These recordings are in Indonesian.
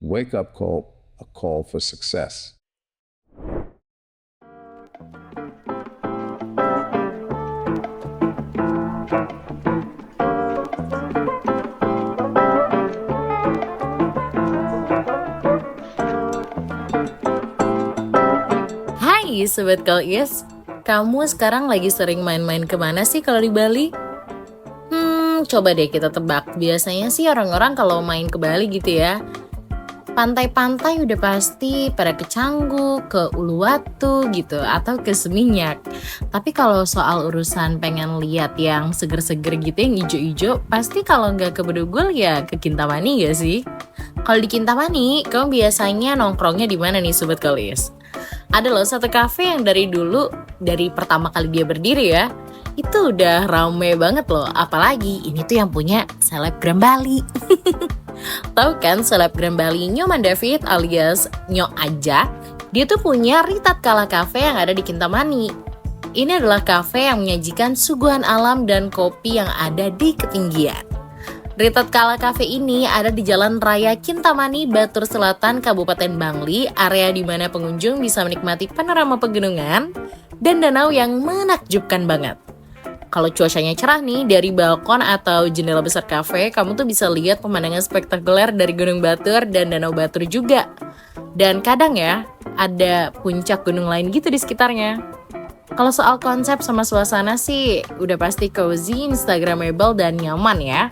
wake-up call, a call for success. Hai Sobat Kois, kamu sekarang lagi sering main-main kemana sih kalau di Bali? Coba deh kita tebak, biasanya sih orang-orang kalau main ke Bali gitu ya, pantai-pantai udah pasti pada ke Canggu, ke Uluwatu gitu, atau ke Seminyak. Tapi kalau soal urusan pengen lihat yang seger-seger gitu, yang ijo-ijo, pasti kalau nggak ke Bedugul ya ke Kintamani gak sih? Kalau di Kintamani, kamu biasanya nongkrongnya di mana nih Sobat Kois? Ada loh satu kafe yang dari dulu, dari pertama kali dia berdiri ya, itu udah rame banget loh. Apalagi ini tuh yang punya selebgram Bali. Tahu kan selebgram Bali Nyoman David alias Nyok Aja? Dia tuh punya Ritat Kala Cafe yang ada di Kintamani. Ini adalah kafe yang menyajikan suguhan alam dan kopi yang ada di ketinggian. Ritat Kala Cafe ini ada di Jalan Raya Kintamani, Batur Selatan, Kabupaten Bangli, area di mana pengunjung bisa menikmati panorama pegunungan dan danau yang menakjubkan banget. Kalau cuacanya cerah nih, dari balkon atau jendela besar kafe, kamu tuh bisa lihat pemandangan spektakuler dari Gunung Batur dan Danau Batur juga. Dan kadang ya, ada puncak gunung lain gitu di sekitarnya. Kalau soal konsep sama suasana sih, udah pasti cozy, instagramable, dan nyaman ya.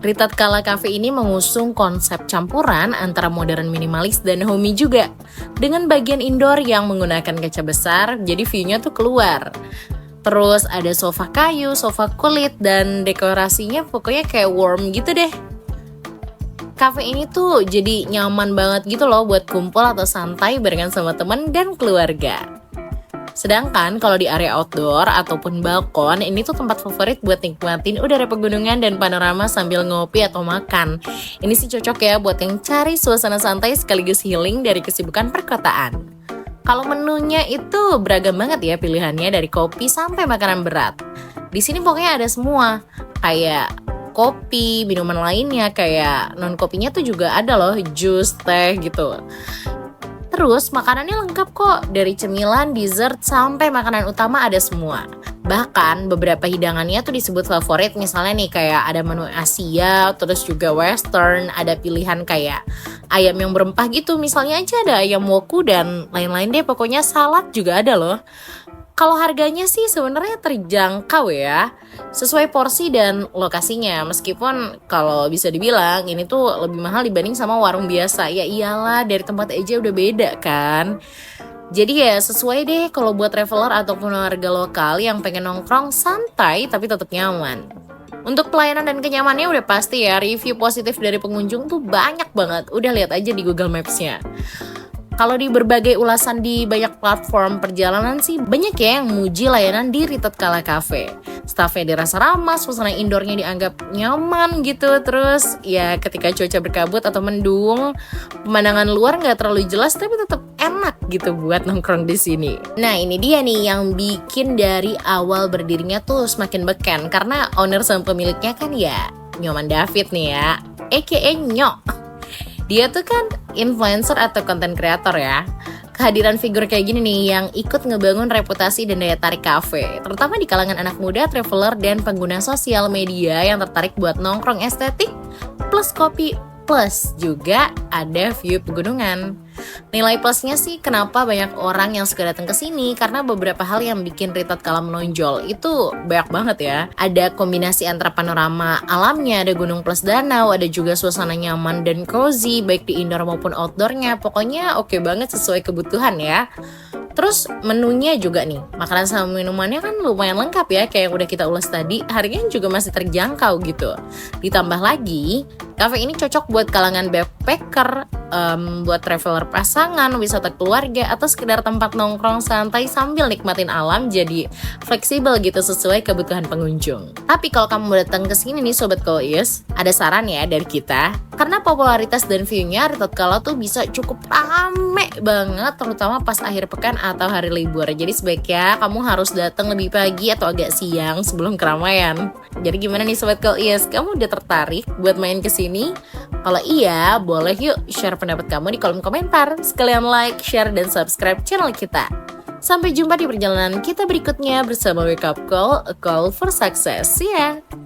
Ritat Kala Cafe ini mengusung konsep campuran antara modern minimalis dan homey juga. Dengan bagian indoor yang menggunakan kaca besar, jadi view-nya tuh keluar. Terus ada sofa kayu, sofa kulit, dan dekorasinya pokoknya kayak warm gitu deh. Cafe ini tuh jadi nyaman banget gitu loh buat kumpul atau santai barengan sama teman dan keluarga. Sedangkan kalau di area outdoor ataupun balkon, ini tuh tempat favorit buat nikmatin udara pegunungan dan panorama sambil ngopi atau makan. Ini sih cocok ya buat yang cari suasana santai sekaligus healing dari kesibukan perkotaan. Kalau menunya itu beragam banget ya pilihannya, dari kopi sampai makanan berat. Di sini pokoknya ada semua, kayak kopi, minuman lainnya, kayak non kopinya tuh juga ada loh, jus, teh gitu. Terus makanannya lengkap kok, dari cemilan, dessert, sampai makanan utama ada semua. Bahkan beberapa hidangannya tuh disebut favorit, misalnya nih kayak ada menu Asia, terus juga Western, ada pilihan kayak ayam yang berempah gitu, misalnya aja ada ayam woku dan lain-lain deh, pokoknya salad juga ada loh. Kalau harganya sih sebenarnya terjangkau ya, sesuai porsi dan lokasinya. Meskipun kalau bisa dibilang ini tuh lebih mahal dibanding sama warung biasa. Ya iyalah, dari tempat aja udah beda kan. Jadi ya sesuai deh kalau buat traveler ataupun warga lokal yang pengen nongkrong santai tapi tetap nyaman. Untuk pelayanan dan kenyamanannya udah pasti ya, review positif dari pengunjung tuh banyak banget. Udah lihat aja di Google Maps-nya. Kalau di berbagai ulasan di banyak platform perjalanan sih banyak ya yang muji layanan di Ritat Kala Cafe. Staffnya dirasa ramah, suasana indoornya dianggap nyaman gitu. Terus ya ketika cuaca berkabut atau mendung, pemandangan luar nggak terlalu jelas tapi tetap enak gitu buat nongkrong di sini. Nah ini dia nih yang bikin dari awal berdirinya tuh semakin beken, karena owner sama pemiliknya kan ya Nyoman David nih ya, aka Nyok. Dia tuh kan influencer atau content creator ya. Kehadiran figur kayak gini nih yang ikut ngebangun reputasi dan daya tarik kafe, terutama di kalangan anak muda, traveler, dan pengguna sosial media yang tertarik buat nongkrong estetik plus kopi plus juga ada view pegunungan. Nilai plusnya sih kenapa banyak orang yang suka datang ke sini, karena beberapa hal yang bikin Ritat Kala menonjol itu banyak banget ya. Ada kombinasi antara panorama alamnya, ada gunung plus danau, ada juga suasana nyaman dan cozy baik di indoor maupun outdoornya. Pokoknya oke banget sesuai kebutuhan ya. Terus menunya juga nih, makanan sama minumannya kan lumayan lengkap ya, kayak yang udah kita ulas tadi, harganya juga masih terjangkau gitu. Ditambah lagi, kafe ini cocok buat kalangan backpacker, buat traveler pasangan, wisata keluarga, atau sekedar tempat nongkrong santai sambil nikmatin alam, jadi fleksibel gitu sesuai kebutuhan pengunjung. Tapi kalau kamu mau datang ke sini nih Sobat Kois, ada saran ya dari kita, karena popularitas dan view-nya Ritat Kala tuh bisa cukup rame banget, terutama pas akhir pekan atau hari libur. Jadi sebaiknya kamu harus datang lebih pagi atau agak siang sebelum keramaian. Jadi gimana nih Sobat Kois, kamu udah tertarik buat main ke sini? sini? Kalau iya, boleh yuk share pendapat kamu di kolom komentar. Sekalian like, share, dan subscribe channel kita. Sampai jumpa di perjalanan kita berikutnya bersama Wake Up Call, A Call for Success. See ya!